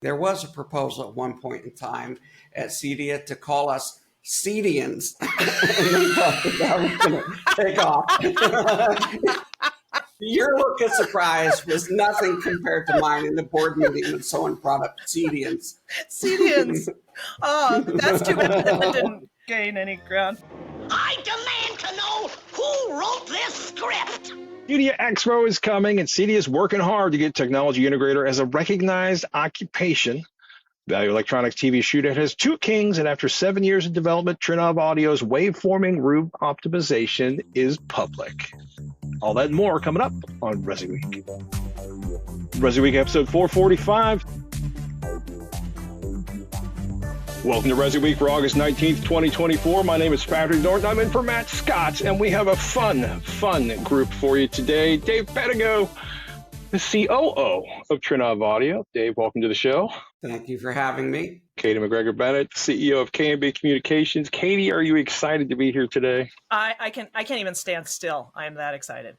There was a proposal at one point in time at CEDIA to call us CEDIans, and they thought that was going to take off. Your look of surprise was nothing compared to mine in the board meeting when someone brought up CEDIans. CEDIans. Oh, that's too bad that didn't gain any ground. I demand to know who wrote this script. CEDIA Expo is coming, and CEDIA is working hard to get technology integrator as a recognized occupation. Value Electronics TV shootout has two kings, and after 7 years of development, Trinov Audio's waveforming room optimization is public. All that and more coming up on Resi Week. Resi Week episode 445. Welcome to Resi Week for August 19th, 2024. My name is Patrick Norton. I'm in for Matt Scott, and we have a fun group for you today. Dave Pedigo, the COO of Trinov Audio. Dave, welcome to the show. Thank you for having me. Katie McGregor-Bennett, CEO of K&B Communications. Katie, are you excited to be here today? I can't even stand still. I am that excited.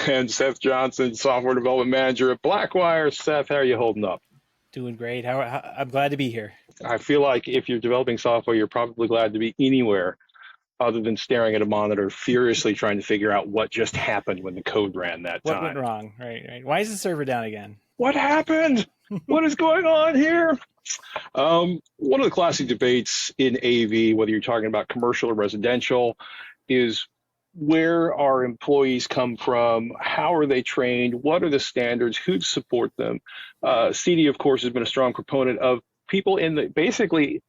And Seth Johnson, Software Development Manager at Blackwire. Seth, how are you holding up? Doing great. I'm glad to be here. I feel like if you're developing software, you're probably glad to be anywhere other than staring at a monitor, furiously trying to figure out what just happened when the code ran that time. What went wrong? Right. Why is the server down again? What happened? What is going on here? One of the classic debates in AV, whether you're talking about commercial or residential, is where our employees come from, how are they trained, what are the standards, who support them. CEDIA, of course, has been a strong proponent of people in the basically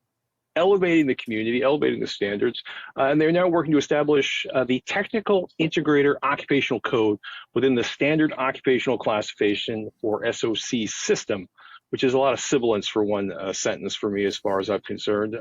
elevating the community, elevating the standards, and they're now working to establish the Technical Integrator Occupational Code within the Standard Occupational Classification, or SOC system, which is a lot of sibilance for one sentence for me as far as I'm concerned.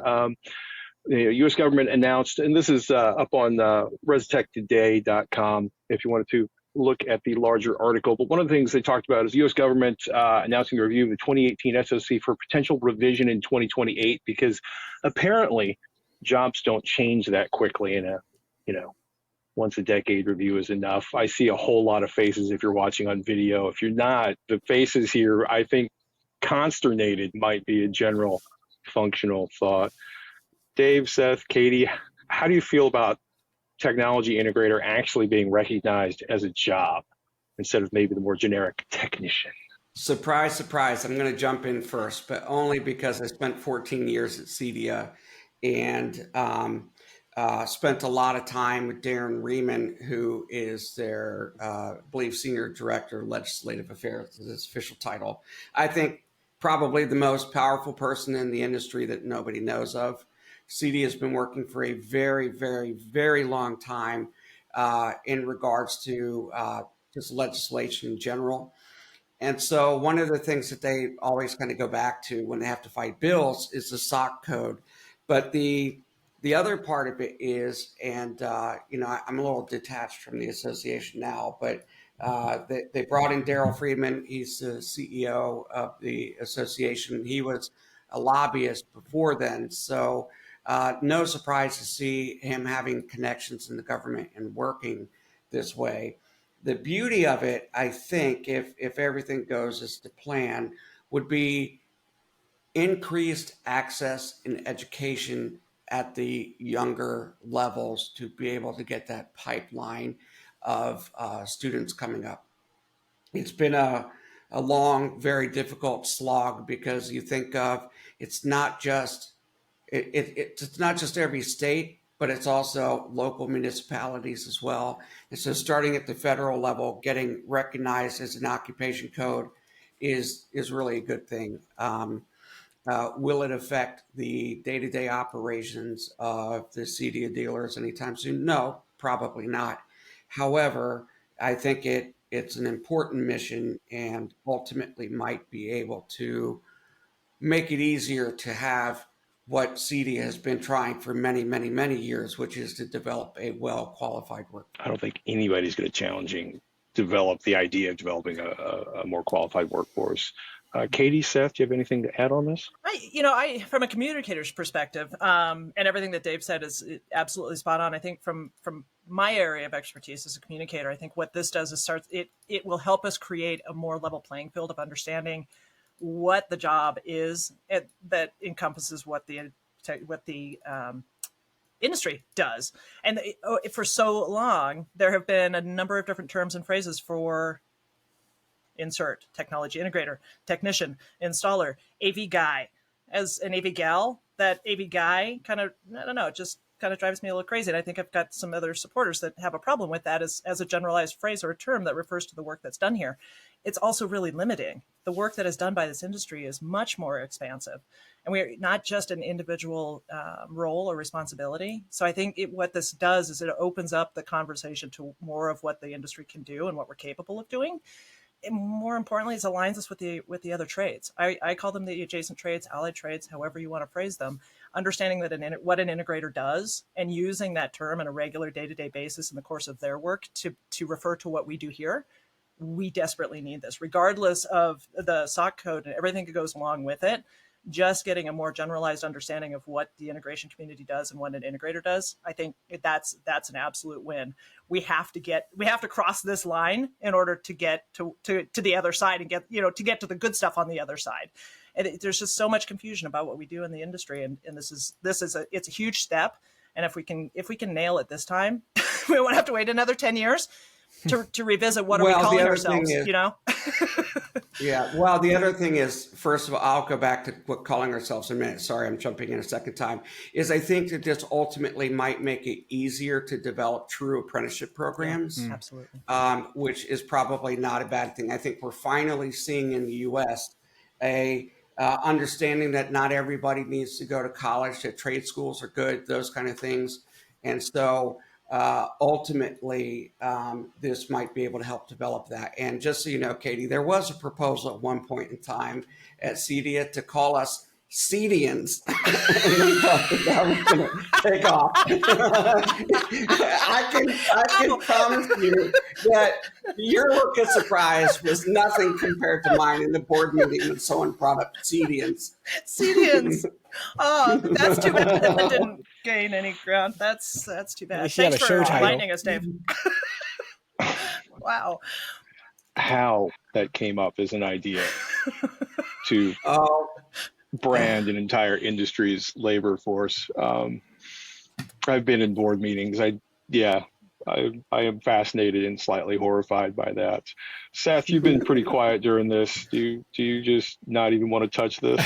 The U.S. government announced, and this is up on ResTechToday.com if you wanted to look at the larger article, but one of the things they talked about is the U.S. government announcing a review of the 2018 SOC for potential revision in 2028, because apparently jobs don't change that quickly, and once a decade review is enough. I see a whole lot of faces if you're watching on video. If you're not, the faces here, I think consternated might be a general functional thought. Dave, Seth, Katie, how do you feel about technology integrator actually being recognized as a job instead of maybe the more generic technician? Surprise, surprise. I'm going to jump in first, but only because I spent 14 years at CEDIA and spent a lot of time with Darren Riemann, who is their, I believe, Senior Director of Legislative Affairs, is his official title. I think probably the most powerful person in the industry that nobody knows of. CEDIA has been working for a very, very, very long time in regards to just legislation in general. And so one of the things that they always kind of go back to when they have to fight bills is the SOC code. But the other part of it is, and I'm a little detached from the association now, but they brought in Daryl Friedman. He's the CEO of the association. He was a lobbyist before then. So no surprise to see him having connections in the government and working this way. The beauty of it, I think, if everything goes as to plan, would be increased access in education at the younger levels to be able to get that pipeline of students coming up. It's been a long, very difficult slog, because you think of it's not just every state, but it's also local municipalities as well. And so starting at the federal level, getting recognized as an occupation code is really a good thing. Will it affect the day-to-day operations of the CEDIA dealers anytime soon? No, probably not. However, I think it's an important mission, and ultimately might be able to make it easier to have what CEDIA has been trying for many, many, many years, which is to develop a well-qualified workforce. I don't think anybody's going to develop the idea of developing a more qualified workforce. Katie, Seth, do you have anything to add on this? I from a communicator's perspective, and everything that Dave said is absolutely spot on. I think from my area of expertise as a communicator, I think what this does is it will help us create a more level playing field of understanding what the job is that encompasses what the industry does. And for so long, there have been a number of different terms and phrases for insert technology integrator, technician, installer, AV guy. As an AV gal, that AV guy kind of, I don't know, just kind of drives me a little crazy. And I think I've got some other supporters that have a problem with that as a generalized phrase or a term that refers to the work that's done here. It's also really limiting. The work that is done by this industry is much more expansive. And we're not just an individual role or responsibility. So I think what this does is it opens up the conversation to more of what the industry can do and what we're capable of doing. And more importantly, it aligns us with the other trades. I call them the adjacent trades, allied trades, however you want to phrase them. Understanding that what an integrator does and using that term on a regular day-to-day basis in the course of their work to refer to what we do here. We desperately need this, regardless of the SOC code and everything that goes along with it. Just getting a more generalized understanding of what the integration community does and what an integrator does, I think that's an absolute win. We have to cross this line in order to get to the other side and get to the good stuff on the other side. And there's just so much confusion about what we do in the industry, and it's a huge step. And if we can nail it this time, we won't have to wait another 10 years to revisit what are we calling ourselves, Yeah. Well, the other thing is, first of all, I'll go back to what calling ourselves in a minute. Sorry, I'm jumping in a second time. Is I think that this ultimately might make it easier to develop true apprenticeship programs. Yeah, absolutely. Which is probably not a bad thing. I think we're finally seeing in the U.S. a understanding that not everybody needs to go to college, that trade schools are good, those kind of things. And so ultimately, this might be able to help develop that. And just so you know, Katie, there was a proposal at one point in time at CEDIA to call us CEDIans. And we thought that was going to take off. I can promise you that your look of surprise was nothing compared to mine in the board meeting when someone brought up CEDIans. CEDIans. Oh, that's too bad that didn't gain any ground. That's too bad. Thanks for enlightening us, Dave. Wow. How that came up as an idea to brand an entire industry's labor force. I've been in board meetings. I am fascinated and slightly horrified by that. Seth, you've been pretty quiet during this. Do you just not even want to touch this?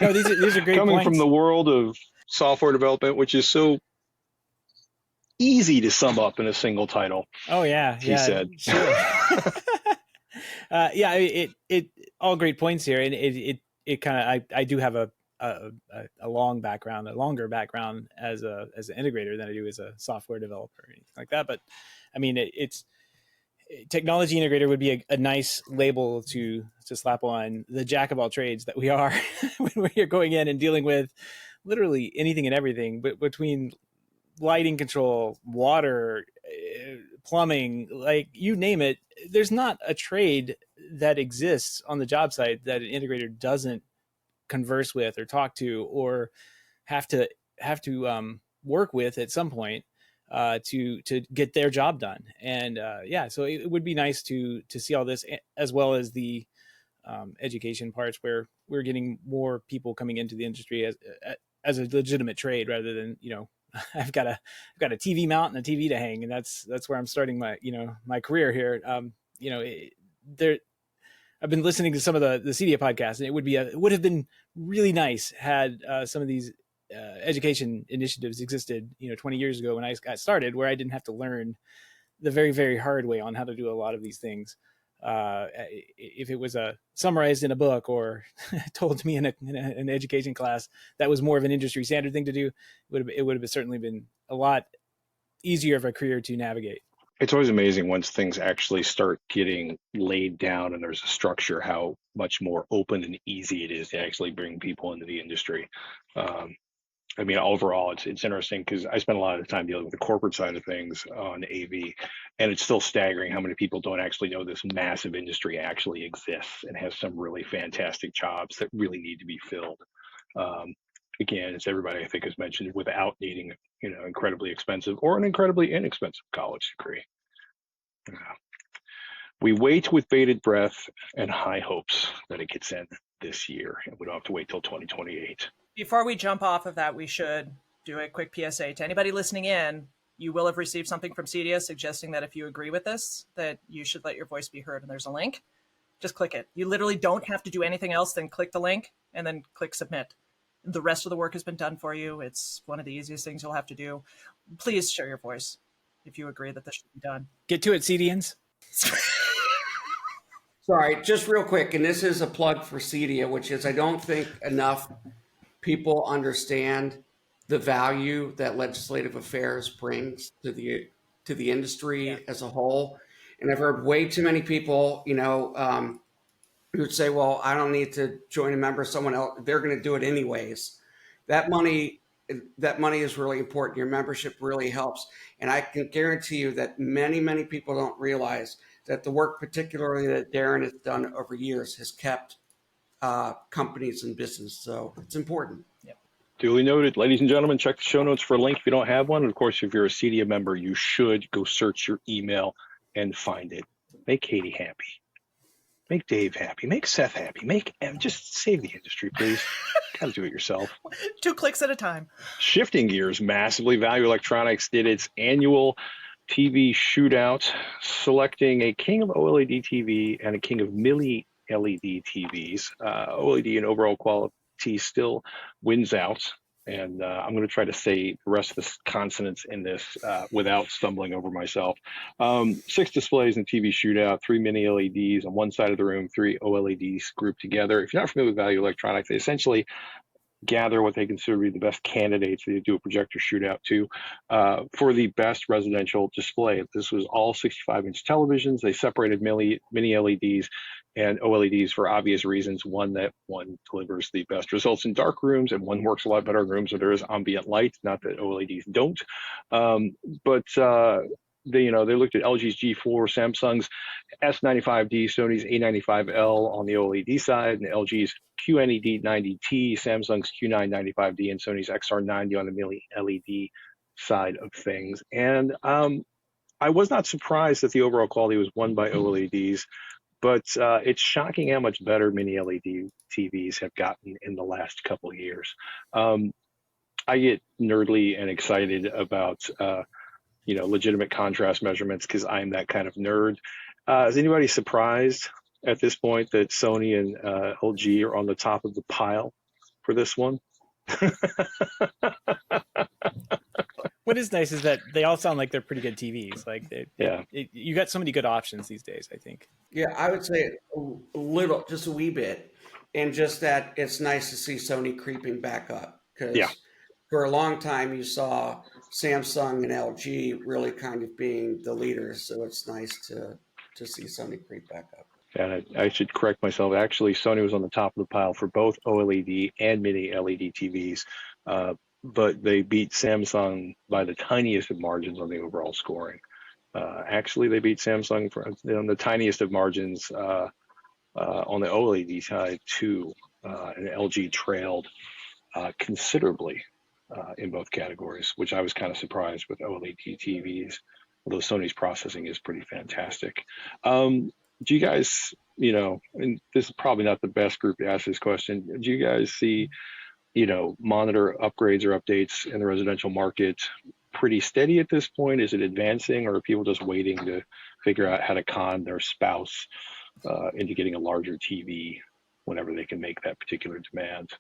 No, these are great Coming points. from the world of software development, which is so easy to sum up in a single title. Oh yeah, he said. Sure. It all great points here, and it kind of I do have a longer background as an integrator than I do as a software developer or anything like that. But I mean, it's technology integrator would be a nice label to slap on the jack of all trades that we are when we're going in and dealing with literally anything and everything, but between lighting control, water, plumbing, like you name it. There's not a trade that exists on the job site that an integrator doesn't converse with or talk to or have to work with at some point to get their job done. And so it would be nice to see all this, as well as the education parts where we're getting more people coming into the industry as a legitimate trade rather than, I've got a TV mount and a TV to hang, and that's where I'm starting my career here. I've been listening to some of the CEDIA podcasts, and it would have been really nice had some of these education initiatives existed, 20 years ago when I got started, where I didn't have to learn the very, very hard way on how to do a lot of these things. If it was summarized in a book or told to me in an education class, that was more of an industry standard thing to do. It would have certainly been a lot easier of a career to navigate. It's always amazing once things actually start getting laid down and there's a structure, how much more open and easy it is to actually bring people into the industry. Overall, it's interesting because I spend a lot of time dealing with the corporate side of things on AV, and it's still staggering how many people don't actually know this massive industry actually exists and has some really fantastic jobs that really need to be filled. Again, as everybody I think has mentioned, without needing incredibly expensive or an incredibly inexpensive college degree. we wait with bated breath and high hopes that it gets in this year, and we don't have to wait till 2028. Before we jump off of that, we should do a quick PSA to anybody listening in. You will have received something from CEDIA suggesting that if you agree with this, that you should let your voice be heard. And there's a link. Just click it. You literally don't have to do anything else than click the link and then click submit. The rest of the work has been done for you. It's one of the easiest things you'll have to do. Please share your voice if you agree that this should be done. Get to it, CDians. Sorry, just real quick, and this is a plug for CEDIA, which is I don't think enough people understand the value that legislative affairs brings to the industry as a whole. And I've heard way too many people, who would say, well, I don't need to join a member, someone else, they're going to do it anyways. That money is really important. Your membership really helps. And I can guarantee you that many, many people don't realize that the work, particularly that Darren has done over years, has kept companies in business. So it's important. Yep. Duly noted. Ladies and gentlemen, check the show notes for a link if you don't have one. Of course, if you're a CEDIA member, you should go search your email and find it. Make Katie happy. Make Dave happy. Make Seth happy. Make just save the industry, please. Got to do it yourself. 2 clicks at a time. Shifting gears massively, Value Electronics did its annual TV shootout, selecting a king of OLED TV and a king of mini LED TVs. OLED and overall quality still wins out. And I'm going to try to say the rest of the consonants in this without stumbling over myself. 6 displays in TV shootout, 3 mini LEDs on one side of the room, 3 OLEDs grouped together. If you're not familiar with Value Electronics, they essentially gather what they consider to be the best candidates they do a projector shootout to for the best residential display. This was all 65-inch televisions. They separated mini LEDs and OLEDs for obvious reasons. One delivers the best results in dark rooms, and one works a lot better in rooms where there is ambient light. Not that OLEDs don't, but they looked at LG's G4, Samsung's S95D, Sony's A95L on the OLED side, and LG's QNED 90T, Samsung's Q995D, and Sony's XR90 on the mini LED side of things. And I was not surprised that the overall quality was won by OLEDs, but it's shocking how much better mini LED TVs have gotten in the last couple of years. I get nerdly and excited about legitimate contrast measurements because I'm that kind of nerd. Is anybody surprised at this point that Sony and LG are on the top of the pile for this one? What is nice is that they all sound like they're pretty good TVs. Like, you got so many good options these days, I think. Yeah, I would say a little, just a wee bit. And just that it's nice to see Sony creeping back up because for a long time you saw Samsung and LG really kind of being the leaders. So it's nice to see Sony creep back up. And I should correct myself. Actually, Sony was on the top of the pile for both OLED and mini LED TVs, but they beat Samsung by the tiniest of margins on the overall scoring. Actually, they beat Samsung on the tiniest of margins on the OLED side too, and LG trailed considerably in both categories, which I was kind of surprised with OLED TVs, although Sony's processing is pretty fantastic. Do you guys, and this is probably not the best group to ask this question, do you guys see, monitor upgrades or updates in the residential market pretty steady at this point? Is it advancing, or are people just waiting to figure out how to con their spouse into getting a larger TV whenever they can make that particular demand?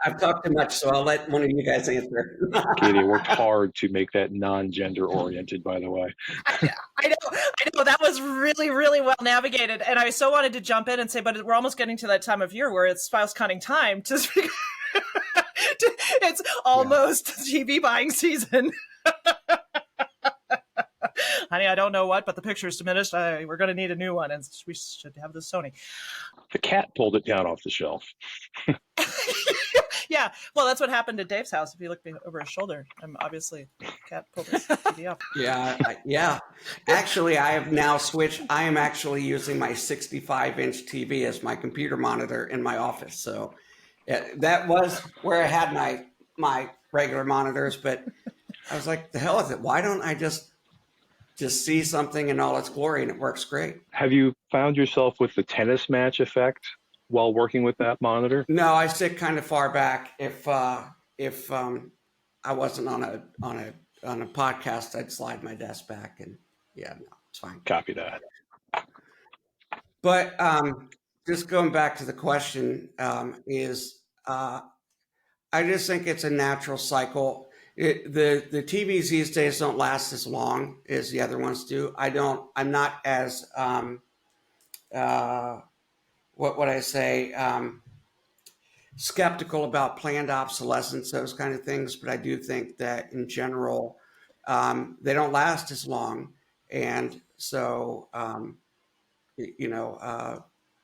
I've talked too much, so I'll let one of you guys answer. Katie worked hard to make that non-gender oriented, by the way. I know that was really, really well navigated, and I so wanted to jump in and say, but we're almost getting to that time of year where it's spouse counting time to speak. It's almost TV buying season. Honey, I don't know what, but the picture's diminished. We're going to need a new one, and we should have this Sony. The cat pulled it down off the shelf. Yeah, well, that's what happened at Dave's house. If you look over his shoulder, obviously, the cat pulled his TV off. Yeah. Actually, I have now switched. I am actually using my 65-inch TV as my computer monitor in my office. So that was where I had my regular monitors, but I was like, the hell with it. Why don't I just just see something in all its glory, and it works great. Have you found yourself with the tennis match effect while working with that monitor? No, I sit kind of far back. If I wasn't on a podcast, I'd slide my desk back, and yeah, no, it's fine. Copy that. But just going back to the question, I just think it's a natural cycle. The TVs these days don't last as long as the other ones do. I'm not as what would I say? Skeptical about planned obsolescence, those kind of things. But I do think that in general, they don't last as long, and so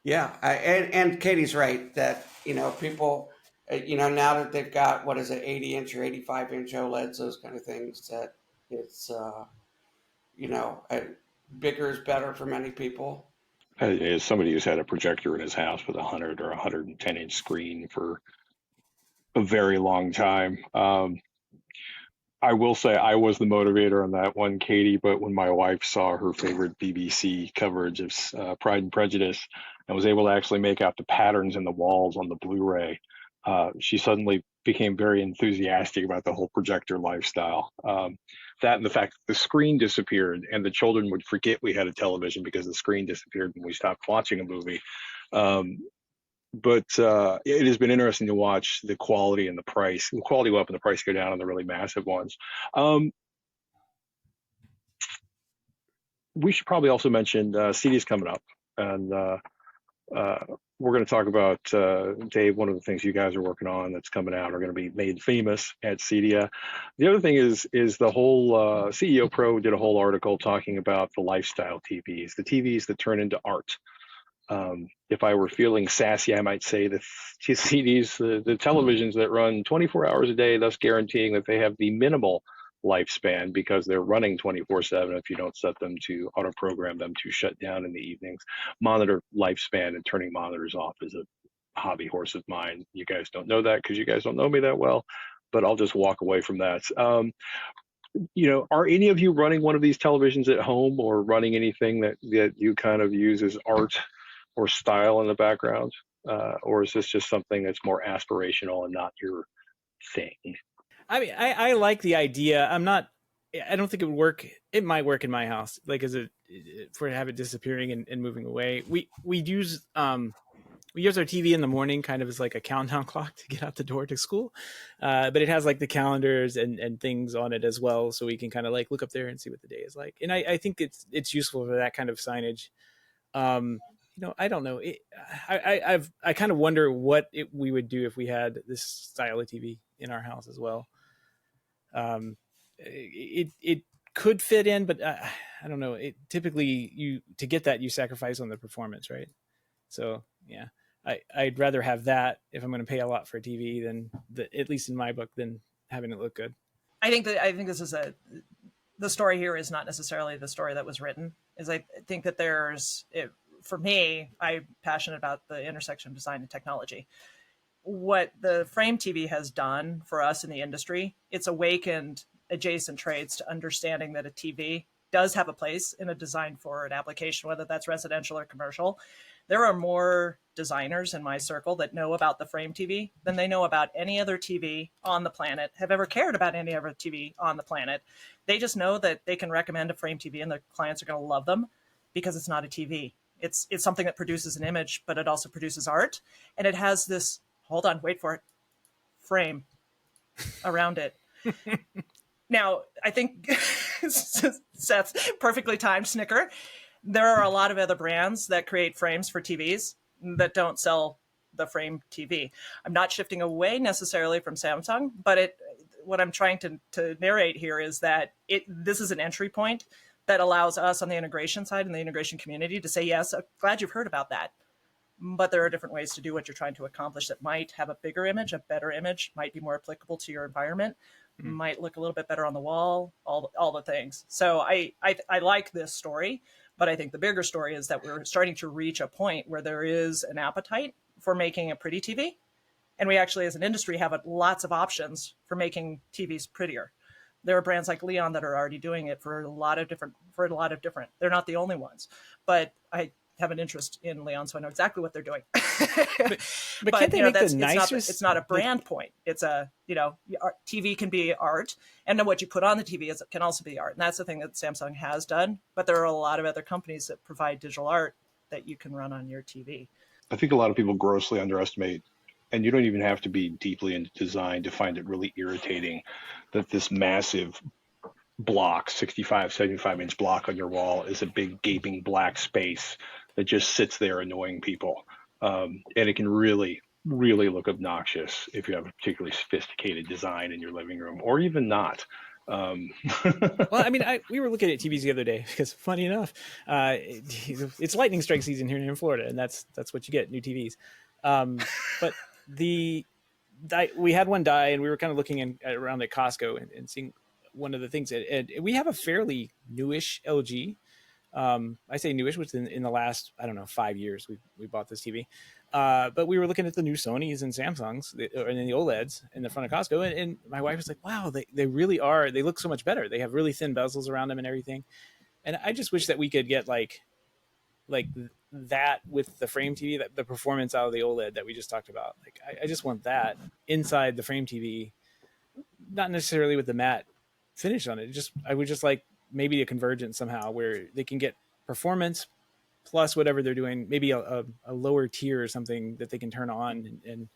yeah. And Katie's right that people. Now that they've got, what is it, 80-inch or 85-inch OLEDs, those kind of things, that it's, bigger is better for many people. As somebody who's had a projector in his house with a 100 or 110-inch screen for a very long time, I will say I was the motivator on that one, Katie, but when my wife saw her favorite BBC coverage of Pride and Prejudice and was able to actually make out the patterns in the walls on the Blu-ray, she suddenly became very enthusiastic about the whole projector lifestyle. That and the fact that the screen disappeared and the children would forget we had a television because the screen disappeared when we stopped watching a movie. But it has been interesting to watch the quality and the price. The quality go up and the price go down on the really massive ones. We should probably also mention CEDIA's coming up. And we're going to talk about, Dave, one of the things you guys are working on that's coming out are going to be made famous at CEDIA. The other thing is the whole CEO Pro did a whole article talking about the lifestyle TVs, the TVs that turn into art. If I were feeling sassy, I might say the CDs, the televisions that run 24 hours a day, thus guaranteeing that they have the minimal lifespan because they're running 24/7 if you don't set them to auto program them to shut down in the evenings. Monitor lifespan and turning monitors off is a hobby horse of mine. You guys don't know that because you guys don't know me that well, but I'll just walk away from that. Are any of you running one of these televisions at home or running anything that you kind of use as art or style in the background? Or is this just something that's more aspirational and not your thing? I mean, I like the idea. I don't think it would work. It might work in my house, like for to have it disappearing and moving away. We use our TV in the morning kind of as like a countdown clock to get out the door to school. But it has like the calendars and things on it as well. So we can kind of like look up there and see what the day is like. And I think it's useful for that kind of signage. I don't know. I kind of wonder what we would do if we had this style of TV in our house as well. It could fit in, but I don't know. Typically to get that, you sacrifice on the performance, right? So yeah, I'd rather have that if I'm going to pay a lot for a TV than at least in my book, than having it look good. I think this is the story here is not necessarily the story that was written. I think that for me, I'm passionate about the intersection of design and technology. What the frame TV has done for us in the industry, it's awakened adjacent trades to understanding that a TV does have a place in a design for an application, whether that's residential or commercial. There are more designers in my circle that know about the frame TV than they know about any other TV on the planet, have ever cared about any other TV on the planet. They just know that they can recommend a frame TV and their clients are going to love them because it's not a TV. It's something that produces an image, but it also produces art. And it has this, hold on, wait for it, frame around it. Now, I think Seth's perfectly timed snicker. There are a lot of other brands that create frames for TVs that don't sell the frame TV. I'm not shifting away necessarily from Samsung, but what I'm trying to narrate here is that this is an entry point that allows us on the integration side and the integration community to say, yes, I'm glad you've heard about that. But there are different ways to do what you're trying to accomplish that might have a bigger image, a better image, might be more applicable to your environment, might look a little bit better on the wall, all the things. So I like this story, but I think the bigger story is that we're starting to reach a point where there is an appetite for making a pretty TV. And we actually, as an industry, have lots of options for making TVs prettier. There are brands like Leon that are already doing it for a lot of different. They're not the only ones, but I have an interest in Leon, so I know exactly what they're doing. But can't they make the nicer? It's not a brand point. It's a, TV can be art, and then what you put on the TV can also be art, and that's the thing that Samsung has done. But there are a lot of other companies that provide digital art that you can run on your TV. I think a lot of people grossly underestimate, and you don't even have to be deeply into design to find it really irritating that this massive block, 65, 75-inch block on your wall is a big gaping black space that just sits there annoying people. And it can really, really look obnoxious if you have a particularly sophisticated design in your living room, or even not. Well, I mean, we were looking at TVs the other day because, funny enough, it's lightning strike season here in Florida, and that's what you get, new TVs. But we had one die, and we were kind of looking around at Costco and seeing one of the things. And we have a fairly newish LG. I say newish, which in the last, I don't know, 5 years we bought this TV. But we were looking at the new Sonys and Samsungs and then the OLEDs in the front of Costco. And my wife was like, wow, they really are. They look so much better. They have really thin bezels around them and everything. And I just wish that we could get like that with the frame TV, that the performance out of the OLED that we just talked about. Like, I just want that inside the frame TV, not necessarily with the matte finish on it. I would just like maybe a convergence somehow where they can get performance plus whatever they're doing, maybe a lower tier or something that they can turn on and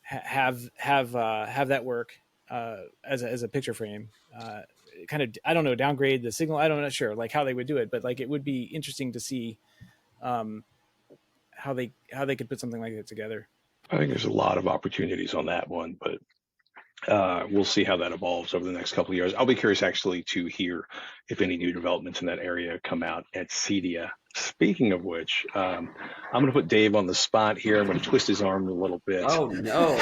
have that work as a picture frame. Kind of, I don't know, downgrade the signal. I'm not sure like how they would do it, but like it would be interesting to see how they could put something like that together. I think there's a lot of opportunities on that one, but we'll see how that evolves over the next couple of years. I'll be curious actually to hear if any new developments in that area come out at CEDIA. Speaking of which, I'm going to put Dave on the spot here. I'm going to twist his arm a little bit. Oh, no.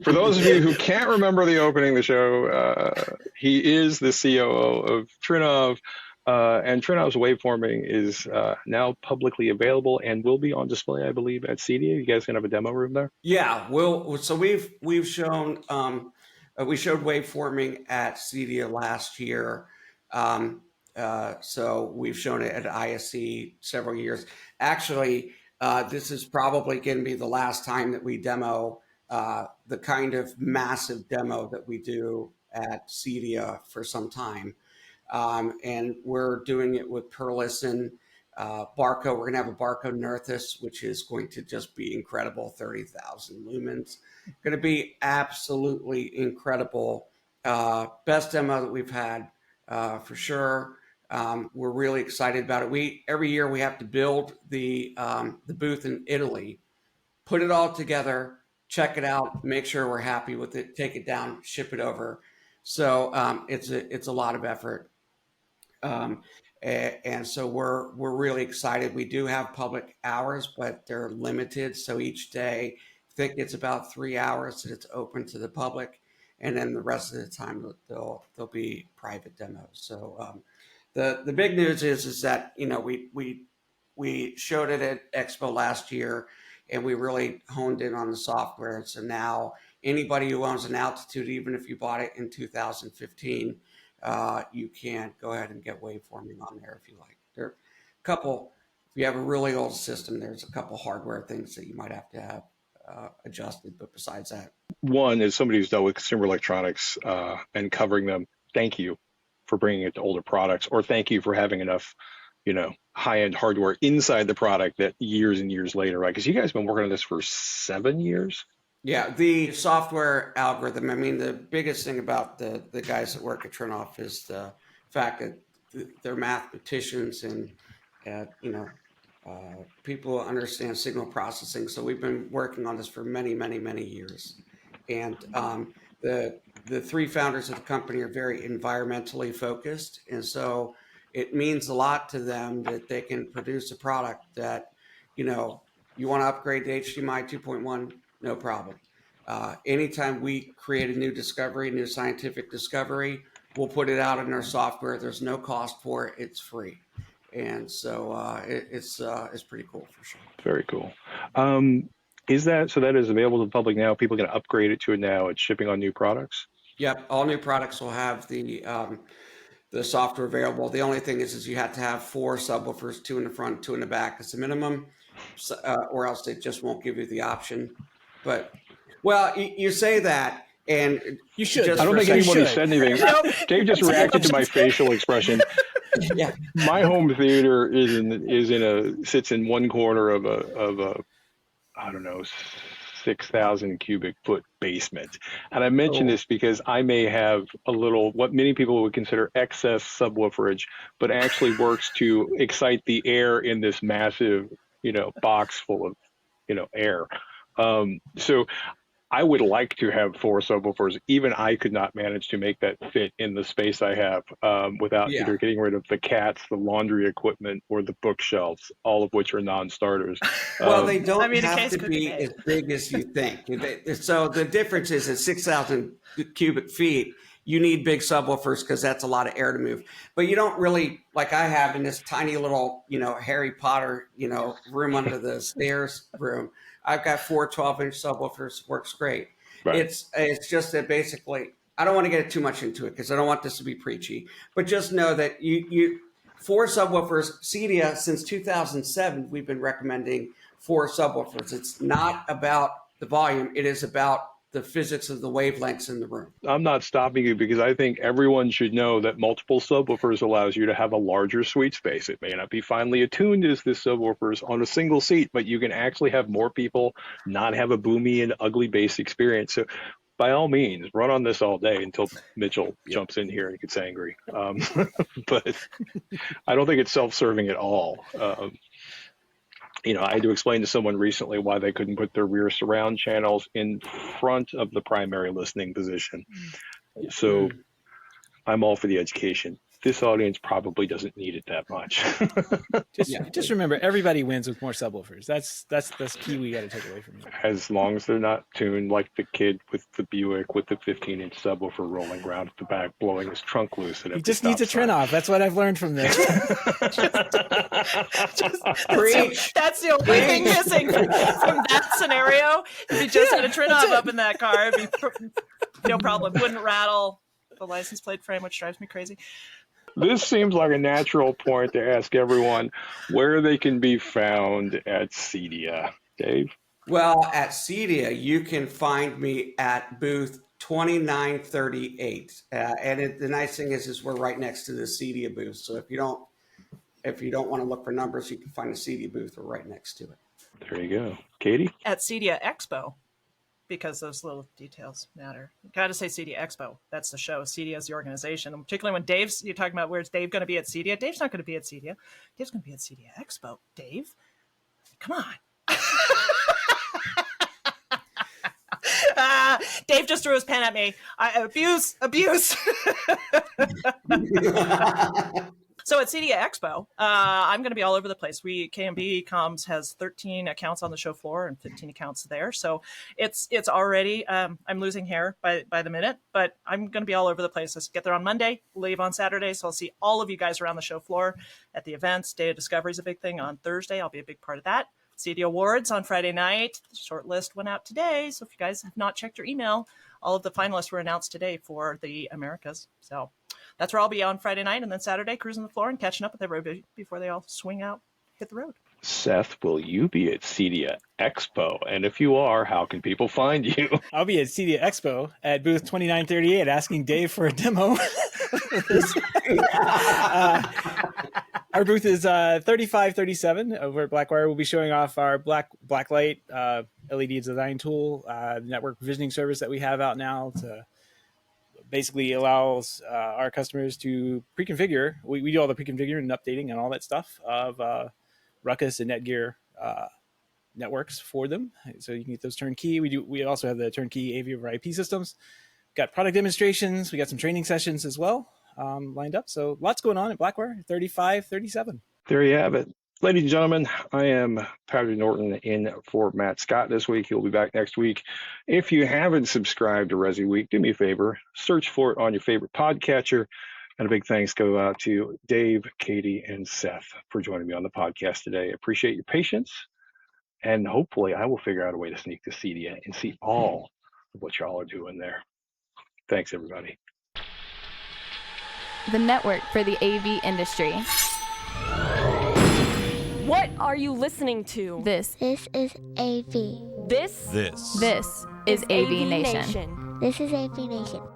For those of you who can't remember the opening of the show, he is the COO of Trinov. And Trinov's waveforming is now publicly available and will be on display, I believe, at CEDIA. You guys gonna have a demo room there? Yeah, so we've shown we showed waveforming at CEDIA last year. So we've shown it at ISC several years. Actually, this is probably going to be the last time that we demo the kind of massive demo that we do at CEDIA for some time. And we're doing it with Perlis Barco. We're going to have a Barco Nerthus, which is going to just be incredible, 30,000 lumens. Going to be absolutely incredible. Best demo that we've had for sure. We're really excited about it. Every year we have to build the booth in Italy, put it all together, check it out, make sure we're happy with it, take it down, ship it over. So it's a lot of effort. And so we're really excited. We do have public hours, but they're limited. So each day, I think it's about 3 hours that it's open to the public, and then the rest of the time they'll be private demos. So the big news is that we showed it at Expo last year, and we really honed in on the software. So now anybody who owns an Altitude, even if you bought it in 2015. You can go ahead and get waveforming on there if you like. There are a couple, if you have a really old system, there's a couple hardware things that you might have to have adjusted. But besides that, one is somebody who's dealt with consumer electronics and covering them. Thank you for bringing it to older products, or thank you for having enough, high-end hardware inside the product that years and years later, right? Because you guys have been working on this for 7 years. Yeah, the software algorithm. I mean, the biggest thing about the guys that work at Trinov is the fact that they're mathematicians and people understand signal processing. So we've been working on this for many, many, many years. And the three founders of the company are very environmentally focused, and so it means a lot to them that they can produce a product that you want to upgrade to HDMI 2.1. No problem. Anytime we create a new discovery, new scientific discovery, we'll put it out in our software. There's no cost for it. It's free. And so it's pretty cool for sure. Very cool. That is available to the public now? People can upgrade it to it now. It's shipping on new products? Yep, all new products will have the software available. The only thing is you have to have 4 subwoofers, 2 in the front, 2 in the back as a minimum, or else they just won't give you the option. But well, you say that, and You should. just I don't for a think second, anybody should. said anything. No, Dave just reacted to my facial expression. yeah, My home theater sits in one corner of a I don't know, 6,000 cubic foot basement. And I mention oh, this because I may have a little, what many people would consider excess subwooferage, but actually works to excite the air in this massive, box full of, air. So I would like to have 4 subwoofers. Even I could not manage to make that fit in the space I have without yeah. either getting rid of the cats, the laundry equipment, or the bookshelves, all of which are non-starters. Well, they I don't mean, a have case to could be be made. as big as you think. So the difference is at 6,000 cubic feet, you need big subwoofers because that's a lot of air to move. But you don't really, like I have in this tiny little, Harry Potter, room under the stairs room. I've got 4 12-inch subwoofers, works great. Right. It's just that basically, I don't want to get too much into it because I don't want this to be preachy. But just know that you 4 subwoofers, CEDIA since 2007, we've been recommending 4 subwoofers. It's not about the volume; it is about the physics of the wavelengths in the room. I'm not stopping you because I think everyone should know that multiple subwoofers allows you to have a larger suite space. It may not be finely attuned as the subwoofers on a single seat, but you can actually have more people not have a boomy and ugly bass experience. So by all means, run on this all day until Mitchell jumps in here and gets angry. But I don't think it's self-serving at all. I had to explain to someone recently why they couldn't put their rear surround channels in front of the primary listening position. So I'm all for the education. This audience probably doesn't need it that much. Just remember, everybody wins with more subwoofers. That's key we got to take away from you. As long as they're not tuned like the kid with the Buick with the 15-inch subwoofer rolling around at the back, blowing his trunk loose. He just needs a trim off. That's what I've learned from this. That's the only thing missing from that scenario. If you just had a trim knob up in that car, it'd be no problem. Wouldn't rattle the license plate frame, which drives me crazy. This seems like a natural point to ask everyone where they can be found at CEDIA. Dave? Well, at CEDIA, you can find me at booth 2938. The nice thing is we're right next to the CEDIA booth. So if you don't want to look for numbers, you can find the CEDIA booth. We're right next to it. There you go. Katie? At CEDIA Expo, because those little details matter. Got to say CEDIA Expo. That's the show. CEDIA is the organization. And particularly when you're talking about where's Dave going to be at CEDIA. Dave's not going to be at CEDIA. Dave's going to be at CEDIA Expo. Dave, come on. Dave just threw his pen at me. Abuse. So at CEDIA Expo, I'm going to be all over the place. KMB Comms has 13 accounts on the show floor and 15 accounts there. So it's already, I'm losing hair by the minute, but I'm going to be all over the place. Let's get there on Monday, leave on Saturday. So I'll see all of you guys around the show floor at the events. Day of Discovery is a big thing on Thursday. I'll be a big part of that. CEDIA Awards on Friday night. The short list went out today. So if you guys have not checked your email, all of the finalists were announced today for the Americas. So that's where I'll be on Friday night, and then Saturday cruising the floor and catching up with everybody before they all swing out, hit the road. Seth, will you be at CEDIA Expo? And if you are, how can people find you? I'll be at CEDIA Expo at booth 2938 asking Dave for a demo. Our booth is 3537. Where Blackwire will be showing off our blacklight LED design tool, network provisioning service that we have out now to basically allows our customers to pre-configure. We do all the pre-configuring and updating and all that stuff of Ruckus and Netgear networks for them, so you can get those turnkey. We also have the turnkey AV over IP systems. Got product demonstrations. We got some training sessions as well lined up. So lots going on at Blackwire 3537. There you have it. Ladies and gentlemen, I am Patrick Norton in for Matt Scott this week. He'll be back next week. If you haven't subscribed to Resi Week, do me a favor, search for it on your favorite podcatcher. And a big thanks go out to Dave, Katie, and Seth for joining me on the podcast today. Appreciate your patience. And hopefully I will figure out a way to sneak to CEDIA and see all of what y'all are doing there. Thanks, everybody. The network for the AV industry. What are you listening to? This is AV. This is AVNation. This is AVNation.